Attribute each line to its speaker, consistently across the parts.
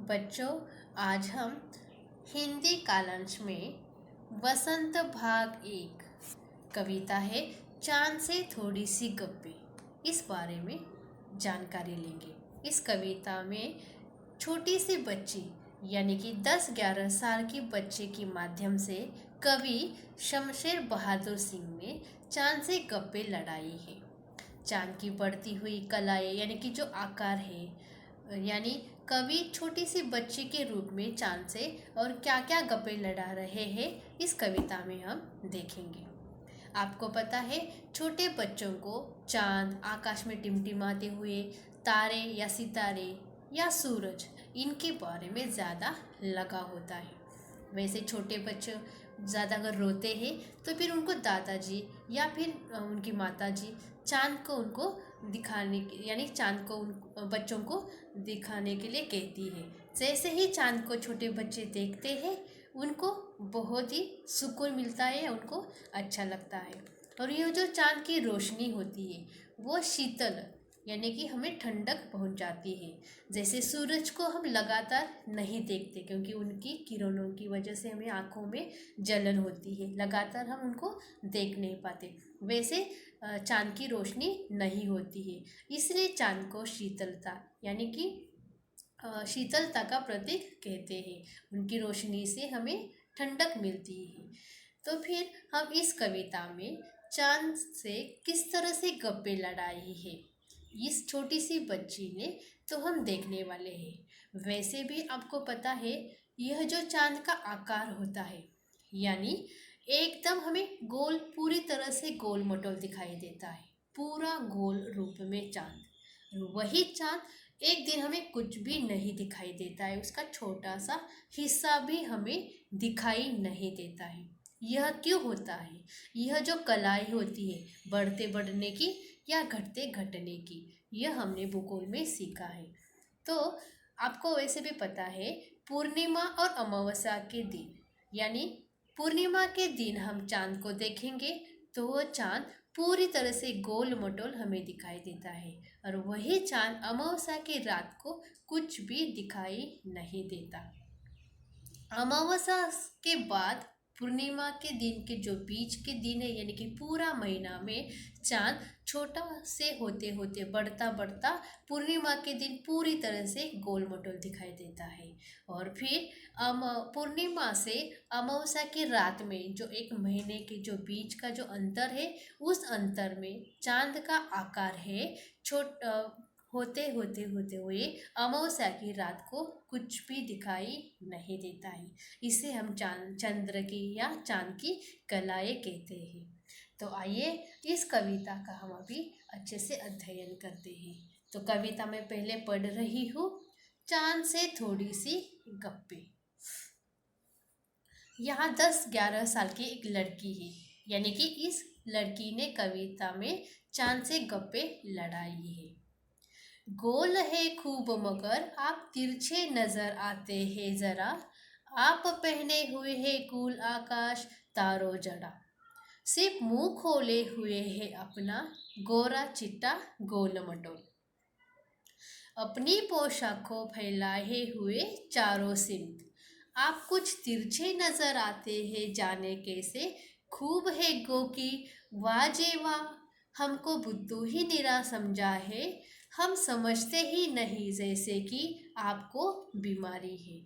Speaker 1: बच्चों, आज हम हिंदी कालंश में वसंत भाग 1 कविता है चांद से थोड़ी सी गप्पे, इस बारे में जानकारी लेंगे। इस कविता में छोटी सी बच्ची यानी कि 10-11 साल की बच्चे के माध्यम से कवि शमशेर बहादुर सिंह ने चांद से गप्पे लड़ाई है। चांद की बढ़ती हुई कलाएं यानी कि जो आकार है, यानी कवि छोटी सी बच्ची के रूप में चांद से और क्या क्या गप्पे लड़ा रहे हैं, इस कविता में हम देखेंगे। आपको पता है, छोटे बच्चों को चांद, आकाश में टिमटिमाते हुए तारे या सितारे या सूरज, इनके बारे में ज़्यादा लगा होता है। वैसे छोटे बच्चे ज़्यादा अगर रोते हैं तो फिर उनको दादाजी या फिर उनकी माताजी चांद को उनको दिखाने के यानी चांद को उन बच्चों को दिखाने के लिए कहती है। जैसे ही चांद को छोटे बच्चे देखते हैं, उनको बहुत ही सुकून मिलता है, उनको अच्छा लगता है। और ये जो चांद की रोशनी होती है वो शीतल यानी कि हमें ठंडक पहुंचाती है। जैसे सूरज को हम लगातार नहीं देखते क्योंकि उनकी किरणों की वजह से हमें आँखों में जलन होती है, लगातार हम उनको देख नहीं पाते। वैसे चांद की रोशनी नहीं होती है, इसलिए चांद को शीतलता यानी कि शीतलता का प्रतीक कहते हैं। उनकी रोशनी से हमें ठंडक मिलती है। तो फिर हम इस कविता में चांद से किस तरह से गप्पे लड़ाई है, इस छोटी सी बच्ची ने, तो हम देखने वाले हैं। वैसे भी आपको पता है, यह जो चांद का आकार होता है यानी एकदम हमें गोल, पूरी तरह से गोल मटोल दिखाई देता है, पूरा गोल रूप में चांद। वही चांद एक दिन हमें कुछ भी नहीं दिखाई देता है, उसका छोटा सा हिस्सा भी हमें दिखाई नहीं देता है। यह क्यों होता है? यह जो कलाई होती है बढ़ते बढ़ने की या घटते घटने की, यह हमने भूगोल में सीखा है। तो आपको वैसे भी पता है, पूर्णिमा और अमावस्या के दिन यानी पूर्णिमा के दिन हम चांद को देखेंगे तो वह चांद पूरी तरह से गोल मटोल हमें दिखाई देता है, और वही चांद अमावस्या की रात को कुछ भी दिखाई नहीं देता। अमावस्या के बाद पूर्णिमा के दिन के जो बीच के दिन है यानी कि पूरा महीना में चांद छोटा से होते होते बढ़ता बढ़ता पूर्णिमा के दिन पूरी तरह से गोल मटोल दिखाई देता है। और फिर पूर्णिमा से अमावस्या की रात में जो एक महीने के जो बीच का जो अंतर है, उस अंतर में चांद का आकार है होते होते होते हुए अमावस्या की रात को कुछ भी दिखाई नहीं देता है। इसे हम चंद्र की या चांद की कलाएं कहते हैं। तो आइए इस कविता का हम अभी अच्छे से अध्ययन करते हैं। तो कविता में पहले पढ़ रही हूँ, चांद से थोड़ी सी गप्पे। यहाँ 10-11 साल की एक लड़की है, यानी कि इस लड़की ने कविता में चांद से गप्पे लड़ाई है। गोल है खूब मगर आप तिरछे नजर आते हैं जरा, आप पहने हुए है कुल आकाश तारो जड़ा, सिर्फ मुंह खोले हुए है अपना गोरा चिट्टा गोल मटोल, अपनी पोशाकों फैलाए हुए चारों सिमत, आप कुछ तिरछे नजर आते हैं जाने कैसे, खूब है गो की वाजे वाह, हमको बुद्धू ही निरा समझा है, हम समझते ही नहीं जैसे कि आपको बीमारी है,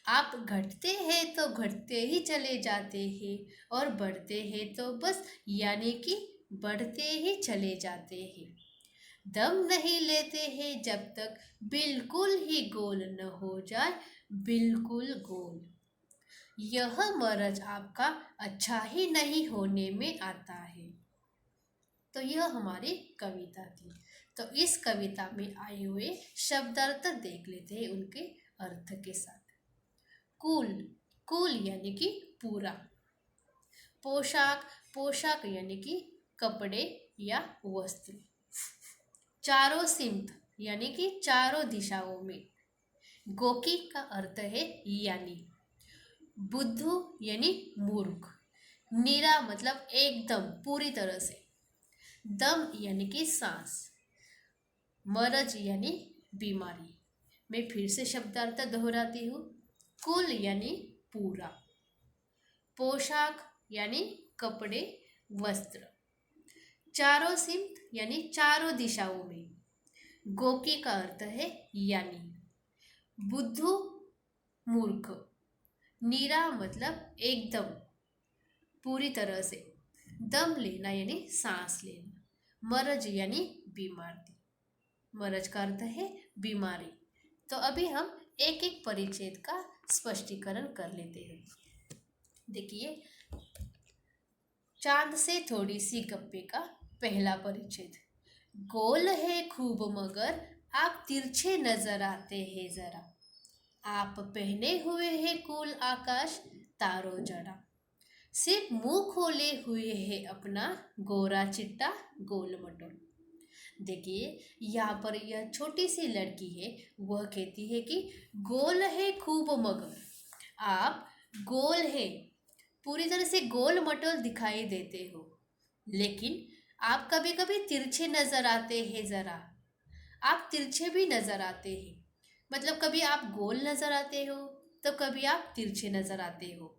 Speaker 1: आप घटते हैं तो घटते ही चले जाते हैं और बढ़ते हैं तो बस यानी कि बढ़ते ही चले जाते हैं, दम नहीं लेते हैं जब तक बिल्कुल ही गोल न हो जाए, बिल्कुल गोल, यह मरज आपका अच्छा ही नहीं होने में आता है। तो यह हमारी कविता थी। तो इस कविता में आए हुए शब्दार्थ देख लेते हैं उनके अर्थ के साथ। कुल, कुल यानी कि पूरा। पोशाक, पोशाक यानी कि कपड़े या वस्त्र। चारों सिमत यानी कि चारों दिशाओं में। गोकी का अर्थ है यानी। बुद्धू यानी मूर्ख। निरा मतलब एकदम पूरी तरह से। दम यानी कि सांस। मरज यानी बीमारी। मैं फिर से शब्दार्थ दोहराती हूँ। कुल यानी पूरा, पोशाक यानी कपड़े वस्त्र, चारों सिमत यानी चारों दिशाओं में, गोकी का अर्थ है यानी, बुद्धू मूर्ख, नीरा मतलब एकदम पूरी तरह से, दम लेना यानी सांस लेना, मरज यानी बीमारी, मरज का अर्थ है बीमारी। तो अभी हम एक एक परिच्छेद का स्पष्टीकरण कर लेते हैं। देखिए, चांद से थोड़ी सी गप्पे का पहला परिच्छेद। गोल है खूब मगर आप तिरछे नजर आते हैं जरा, आप पहने हुए हैं कुल आकाश तारों जड़ा, सिर्फ मुंह खोले हुए है अपना गोरा चिट्टा गोल मटोल। देखिए, यहाँ पर यह छोटी सी लड़की है, वह कहती है कि गोल है खूब मगर आप गोल है, पूरी तरह से गोल मटोल दिखाई देते हो, लेकिन आप कभी कभी तिरछे नजर आते हैं जरा, आप तिरछे भी नजर आते हैं। मतलब कभी आप गोल नजर आते हो तो कभी आप तिरछे नजर आते हो।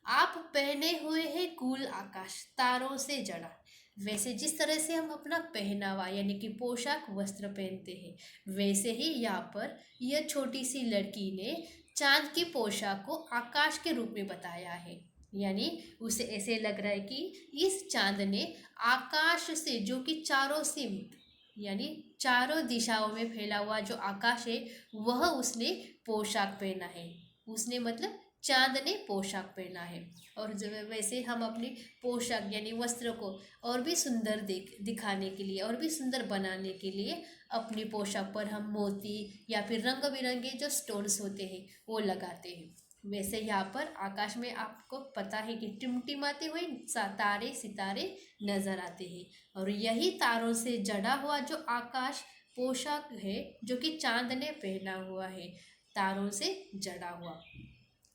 Speaker 1: आप पहने हुए हैं कुल आकाश तारों से जड़ा। वैसे जिस तरह से हम अपना पहनावा यानी कि पोशाक वस्त्र पहनते हैं, वैसे ही यहाँ पर यह छोटी सी लड़की ने चांद की पोशाक को आकाश के रूप में बताया है। यानी उसे ऐसे लग रहा है कि इस चांद ने आकाश से, जो कि चारों सिमत यानी चारों दिशाओं में फैला हुआ जो आकाश है, वह उसने पोशाक पहना है। उसने मतलब चांद ने पोशाक पहना है। और जब वैसे हम अपनी पोशाक यानी वस्त्र को और भी सुंदर दिखाने के लिए और भी सुंदर बनाने के लिए अपनी पोशाक पर हम मोती या फिर रंग बिरंगे जो स्टोन्स होते हैं वो लगाते हैं। वैसे यहाँ पर आकाश में आपको पता है कि टिमटिमाते हुए तारे सितारे नजर आते हैं, और यही तारों से जड़ा हुआ जो आकाश पोशाक है जो कि चांद ने पहना हुआ है, तारों से जड़ा हुआ।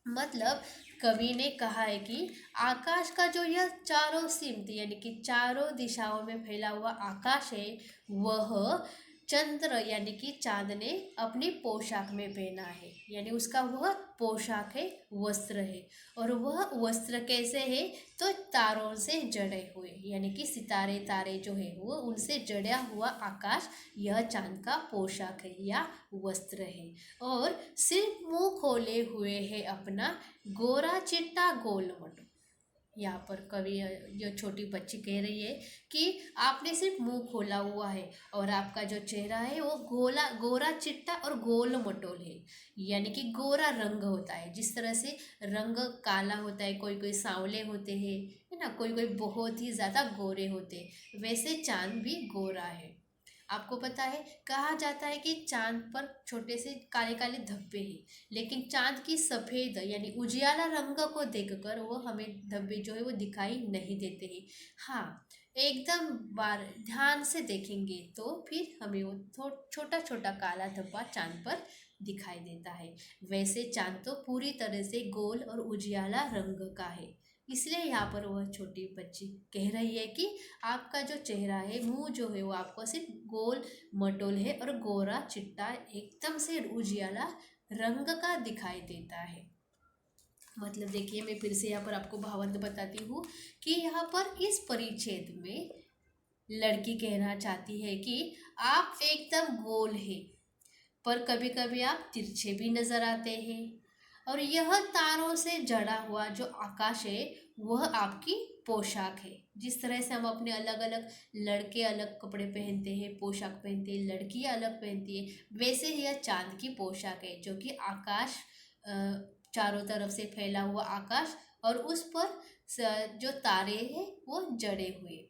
Speaker 1: मतलब कवि ने कहा है कि आकाश का जो यह चारों सिमत यानी कि चारों दिशाओं में फैला हुआ आकाश है, वह चंद्र यानी कि चांद ने अपनी पोशाक में पहना है। यानी उसका वह पोशाक है, वस्त्र है। और वह वस्त्र कैसे है, तो तारों से जड़े हुए, यानी कि सितारे तारे जो है वो उनसे जड़ा हुआ आकाश, यह चांद का पोशाक है या वस्त्र है। और सिर्फ मुंह खोले हुए है अपना गोरा चिट्टा गोल मटो। यहाँ पर कवि जो छोटी बच्ची कह रही है कि आपने सिर्फ मुंह खोला हुआ है और आपका जो चेहरा है वो गोरा चिट्टा और गोल मटोल है। यानी कि गोरा रंग होता है, जिस तरह से रंग काला होता है, कोई कोई सांवले होते हैं, है ना, कोई कोई बहुत ही ज़्यादा गोरे होते हैं, वैसे चांद भी गोरा है। आपको पता है, कहा जाता है कि चांद पर छोटे से काले काले धब्बे हैं, लेकिन चांद की सफ़ेद यानी उजियाला रंग को देखकर वो हमें धब्बे जो है वो दिखाई नहीं देते हैं। हाँ, एकदम बार ध्यान से देखेंगे तो फिर हमें वो छोटा छोटा काला धब्बा चांद पर दिखाई देता है। वैसे चांद तो पूरी तरह से गोल और उजियाला रंग का है। इसलिए यहाँ पर वह छोटी बच्ची कह रही है कि आपका जो चेहरा है, मुंह जो है वो आपको सिर्फ गोल मटोल है और गोरा चिट्टा एकदम से उजियाला रंग का दिखाई देता है। मतलब देखिए, मैं फिर से यहाँ पर आपको भावार्थ बताती हूँ कि यहाँ पर इस परिच्छेद में लड़की कहना चाहती है कि आप एकदम गोल है, पर कभी कभी आप तिरछे भी नजर आते हैं, और यह तारों से जड़ा हुआ जो आकाश है वह आपकी पोशाक है। जिस तरह से हम अपने अलग अलग, लड़के अलग कपड़े पहनते हैं, पोशाक पहनते हैं, लड़कियां अलग पहनती है, वैसे ही यह चांद की पोशाक है, जो कि आकाश, चारों तरफ से फैला हुआ आकाश, और उस पर जो तारे हैं वो जड़े हुए,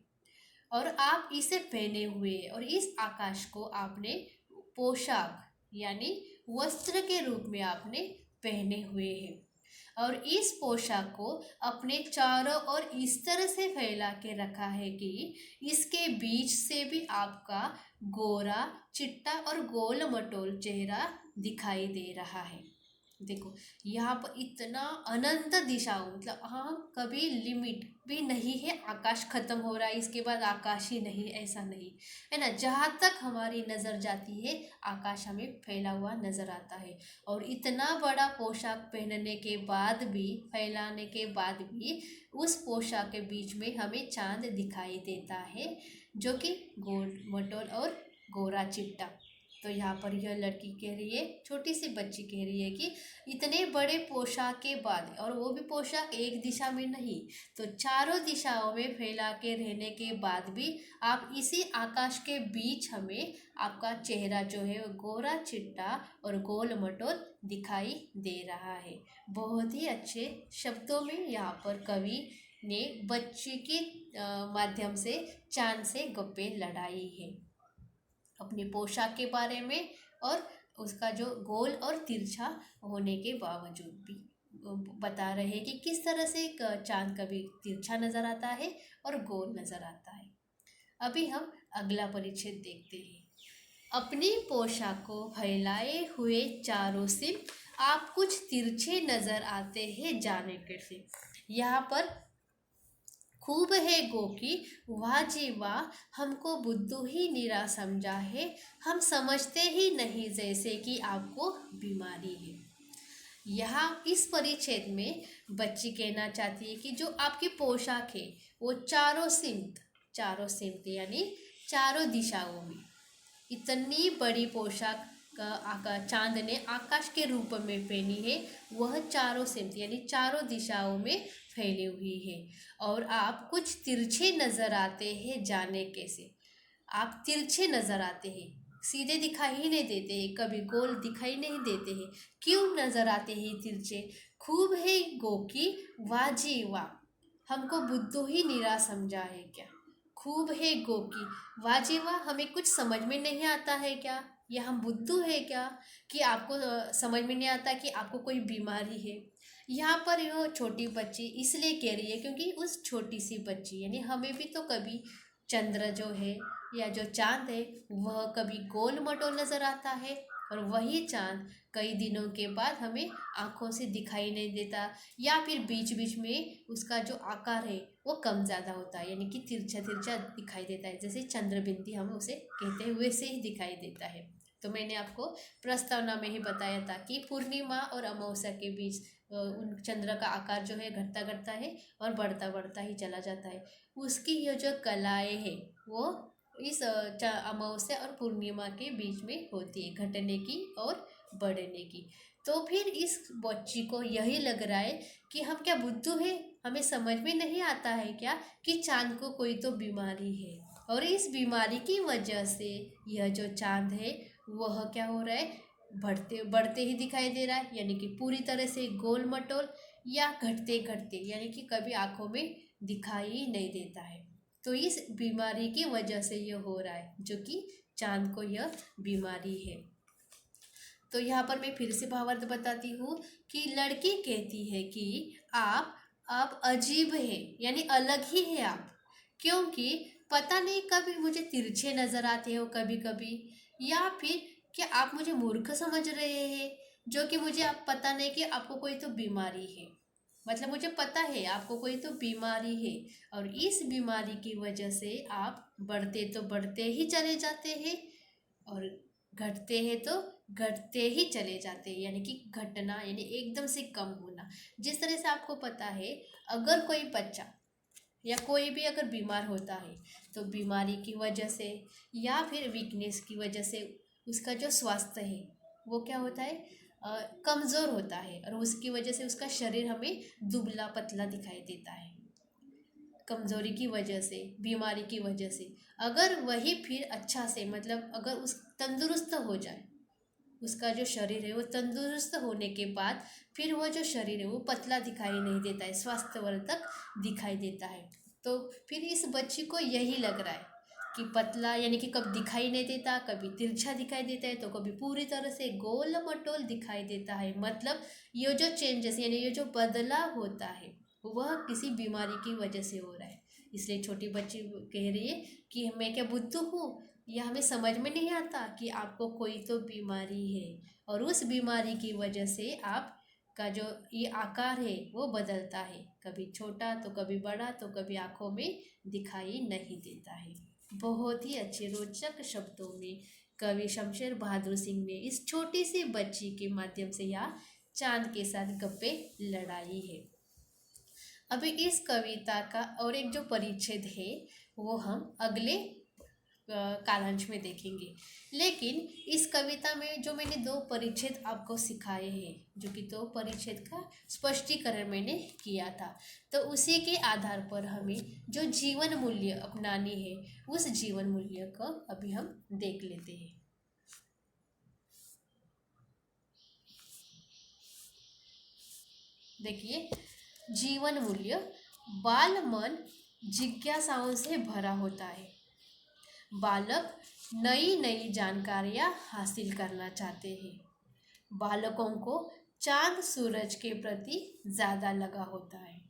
Speaker 1: और आप इसे पहने हुए, और इस आकाश को आपने पोशाक यानी वस्त्र के रूप में आपने पहने हुए हैं, और इस पोशाक को अपने चारों ओर इस तरह से फैला के रखा है कि इसके बीच से भी आपका गोरा चिट्टा और गोल मटोल चेहरा दिखाई दे रहा है। देखो यहाँ पर इतना अनंत दिशाओं, मतलब हाँ कभी लिमिट भी नहीं है, आकाश खत्म हो रहा है इसके बाद आकाश ही नहीं, ऐसा नहीं है ना। जहाँ तक हमारी नज़र जाती है आकाश हमें फैला हुआ नज़र आता है। और इतना बड़ा पोशाक पहनने के बाद भी, फैलाने के बाद भी, उस पोशाक के बीच में हमें चांद दिखाई देता है, जो कि गोल मटोल और गोरा चिट्टा। तो यहाँ पर यह लड़की कह रही है, छोटी सी बच्ची कह रही है कि इतने बड़े पोशाक के बाद, और वो भी पोशाक एक दिशा में नहीं, तो चारों दिशाओं में फैला के रहने के बाद भी आप इसी आकाश के बीच हमें आपका चेहरा जो है वो गोरा चिट्टा और गोल मटोल दिखाई दे रहा है। बहुत ही अच्छे शब्दों में यहाँ पर कवि ने बच्ची के माध्यम से चांद से गप्पे लड़ाई है, अपनी पोशाक के बारे में, और उसका जो गोल और तिरछा होने के बावजूद भी बता रहे हैं कि किस तरह से एक चांद कभी तिरछा नज़र आता है और गोल नज़र आता है। अभी हम अगला परिच्छेद देखते हैं। अपनी पोशाक को फैलाए हुए चारों सिर आप कुछ तिरछे नज़र आते हैं, जाने कैसे। यहाँ पर खूब है गोकी, वाह जी वाह, हमको बुद्धू ही निरा समझा है, हम समझते ही नहीं जैसे कि आपको बीमारी है। यहाँ इस परिच्छेद में बच्ची कहना चाहती है कि जो आपकी पोशाक है वो चारों सिमत यानी चारों दिशाओं में, इतनी बड़ी पोशाक चांद ने आकाश के रूप में पहनी है, वह चारों सिमत यानी चारों दिशाओं में फैली हुई है। और आप कुछ तिरछे नज़र आते हैं, जाने कैसे। आप तिरछे नज़र आते हैं, सीधे दिखाई ही नहीं देते हैं, कभी गोल दिखाई नहीं देते हैं। क्यों नज़र आते हैं तिरछे। खूब है गोकी, वाह जी वाह, हमको बुद्धू ही निरा समझा है क्या। खूब है गोकी, वाह जी वाह, हमें कुछ समझ में नहीं आता है क्या, या हम बुद्धू है क्या, कि आपको समझ में नहीं आता कि आपको कोई बीमारी है। यहाँ पर यह छोटी बच्ची इसलिए कह रही है क्योंकि उस छोटी सी बच्ची यानी हमें भी तो कभी चंद्र जो है या जो चांद है वह कभी गोल मटोल नज़र आता है, और वही चांद कई दिनों के बाद हमें आँखों से दिखाई नहीं देता, या फिर बीच बीच में उसका जो आकार है वो कम ज़्यादा होता है, यानी कि तिरछा तिरछा दिखाई देता है, जैसे चंद्रबिंदी हम उसे कहते हैं वैसे ही दिखाई देता है। तो मैंने आपको प्रस्तावना में ही बताया था कि पूर्णिमा और अमावस्या के बीच उन चंद्र का आकार जो है घटता घटता है और बढ़ता बढ़ता ही चला जाता है। उसकी ये जो कलाएँ हैं वो इस अमावस्या और पूर्णिमा के बीच में होती है, घटने की और बढ़ने की। तो फिर इस बच्ची को यही लग रहा है कि हम क्या बुद्धू हैं, हमें समझ में नहीं आता है क्या कि चांद को कोई तो बीमारी है, और इस बीमारी की वजह से यह जो चांद है वह क्या हो रहा है, बढ़ते बढ़ते ही दिखाई दे रहा है, यानी कि पूरी तरह से गोल मटोल, या घटते घटते यानी कि कभी आंखों में दिखाई नहीं देता है। तो इस बीमारी की वजह से यह हो रहा है, जो कि चांद को यह बीमारी है। तो यहाँ पर मैं फिर से भावार्थ बताती हूँ कि लड़की कहती है कि आप अजीब है, यानी अलग ही है आप, क्योंकि पता नहीं कभी मुझे तिरछे नजर आते हो कभी कभी, या फिर क्या आप मुझे मूर्ख समझ रहे हैं, जो कि मुझे आप पता नहीं कि आपको कोई तो बीमारी है। मतलब मुझे पता है आपको कोई तो बीमारी है, और इस बीमारी की वजह से आप बढ़ते तो बढ़ते ही चले जाते हैं, और घटते हैं तो घटते ही चले जाते हैं, यानी कि घटना यानी एकदम से कम होना। जिस तरह से आपको पता है, अगर कोई बच्चा या कोई भी अगर बीमार होता है तो बीमारी की वजह से या फिर वीकनेस की वजह से उसका जो स्वास्थ्य है वो क्या होता है, कमज़ोर होता है, और उसकी वजह से उसका शरीर हमें दुबला पतला दिखाई देता है, कमज़ोरी की वजह से, बीमारी की वजह से। अगर वही फिर अच्छा से, मतलब अगर उस तंदुरुस्त हो जाए, उसका जो शरीर है वो तंदुरुस्त होने के बाद फिर वह जो शरीर है वो पतला दिखाई नहीं देता है, स्वास्थ्यवर्धक दिखाई देता है। तो फिर इस बच्ची को यही लग रहा है कि पतला यानी कि कब दिखाई नहीं देता, कभी तिरछा दिखाई देता है, तो कभी पूरी तरह से गोल मटोल दिखाई देता है। मतलब ये जो चेंजेस यानी ये जो बदलाव होता है वह किसी बीमारी की वजह से हो रहा है। इसलिए छोटी बच्ची कह रही है कि मैं क्या बुद्धू हूँ, यह हमें समझ में नहीं आता कि आपको कोई तो बीमारी है और उस बीमारी की वजह से आप का जो ये आकार है वो बदलता है, कभी छोटा तो कभी बड़ा तो कभी आँखों में दिखाई नहीं देता है। बहुत ही अच्छे रोचक शब्दों में कवि शमशेर बहादुर सिंह ने इस छोटी सी बच्ची के माध्यम से यह चांद के साथ गप्पे लड़ाई है। अभी इस कविता का और एक जो परिच्छेद है वो हम अगले कालांश में देखेंगे। लेकिन इस कविता में जो मैंने दो परिच्छेद आपको सिखाए हैं, जो कि दो परिच्छेद का स्पष्टीकरण मैंने किया था, तो उसी के आधार पर हमें जो जीवन मूल्य अपनानी है उस जीवन मूल्य को अभी हम देख लेते हैं। देखिए, जीवन मूल्य। बाल मन जिज्ञासाओं से भरा होता है। बालक नई नई जानकारियां हासिल करना चाहते हैं। बालकों को चांद सूरज के प्रति ज़्यादा लगा होता है।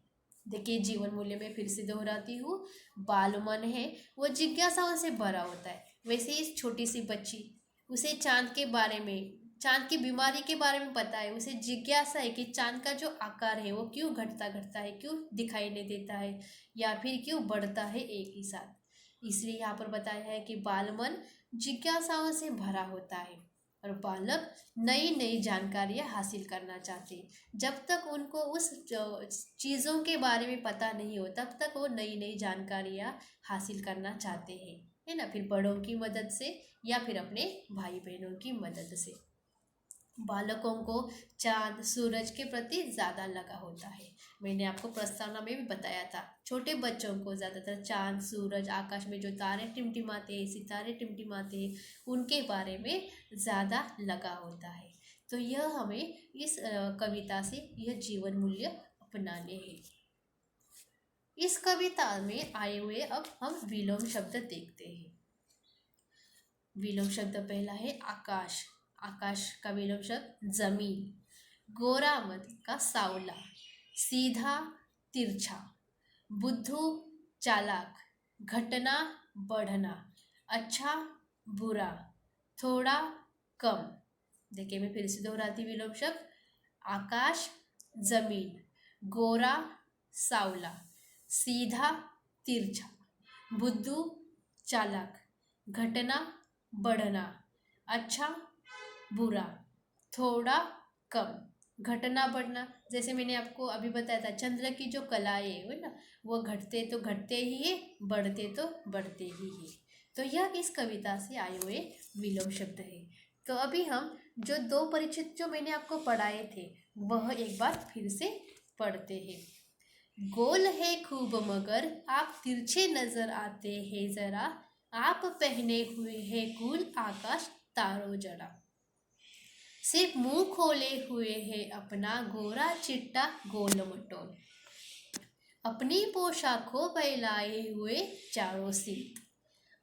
Speaker 1: देखिए, जीवन मूल्य में फिर से दोहराती हूँ, बाल मन है वो जिज्ञासाओं से भरा होता है। वैसे इस छोटी सी बच्ची, उसे चांद के बारे में, चांद की बीमारी के बारे में पता है, उसे जिज्ञासा है कि चांद का जो आकार है वो क्यों घटता घटता है, क्यों दिखाई नहीं देता है या फिर क्यों बढ़ता है एक ही साथ। इसलिए यहाँ पर बताया है कि बाल मन जिज्ञासाओं से भरा होता है और बालक नई नई जानकारियाँ हासिल करना चाहते हैं। जब तक उनको उस चीज़ों के बारे में पता नहीं हो तब तक वो नई नई जानकारियाँ हासिल करना चाहते हैं, है ना। फिर बड़ों की मदद से या फिर अपने भाई बहनों की मदद से। बालकों को चांद सूरज के प्रति ज़्यादा लगा होता है। मैंने आपको प्रस्तावना में भी बताया था, छोटे बच्चों को ज़्यादातर चांद सूरज, आकाश में जो तारे टिमटिमाते हैं, सितारे टिमटिमाते हैं, उनके बारे में ज़्यादा लगा होता है। तो यह हमें इस कविता से यह जीवन मूल्य अपनाने हैं। इस कविता में आए हुए अब हम विलोम शब्द देखते हैं। विलोम शब्द पहला है आकाश। आकाश का विलोम शब्द जमीन। गोरा मत का सावला। सीधा तिरछा। बुद्धू चालाक। घटना बढ़ना। अच्छा बुरा। थोड़ा कम। देखिए, मैं फिर से दोहराती विलोम शब्द। आकाश जमीन। गोरा सावला। सीधा तिरछा। बुद्धू चालाक। घटना बढ़ना। अच्छा बुरा। थोड़ा कम। घटना बढ़ना, जैसे मैंने आपको अभी बताया था, चंद्र की जो कलाएँ है ना, वो घटते तो घटते ही है, बढ़ते तो बढ़ते ही है। तो यह इस कविता से आए हुए विलोम शब्द है। तो अभी हम जो दो परिचित जो मैंने आपको पढ़ाए थे वह एक बार फिर से पढ़ते हैं। गोल है खूब मगर आप तिरछे नजर आते हैं जरा, आप पहने हुए हैं कुल आकाश तारो जड़ा। सिर्फ मुंह खोले हुए है अपना गोरा चिट्टा गोल मटोल, अपनी पोशाकों फैलाए हुए चारों सीत।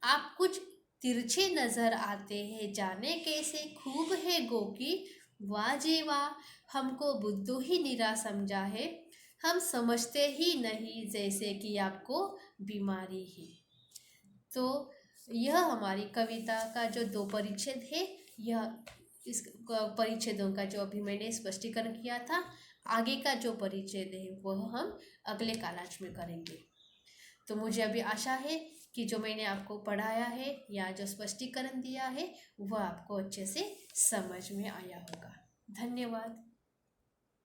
Speaker 1: आप कुछ तिरछे नजर आते हैं, जाने कैसे खूब है गोकी, वाह जी वाह, हमको बुद्धू ही निरा समझा है, हम समझते ही नहीं जैसे कि आपको बीमारी है। तो यह हमारी कविता का जो दो परिच्छेद है, यह इस परिच्छेदों का जो अभी मैंने स्पष्टीकरण किया था, आगे का जो परिच्छेद है वह हम अगले कालांश में करेंगे। तो मुझे अभी आशा है कि जो मैंने आपको पढ़ाया है या जो स्पष्टीकरण दिया है वह आपको अच्छे से समझ में आया होगा। धन्यवाद।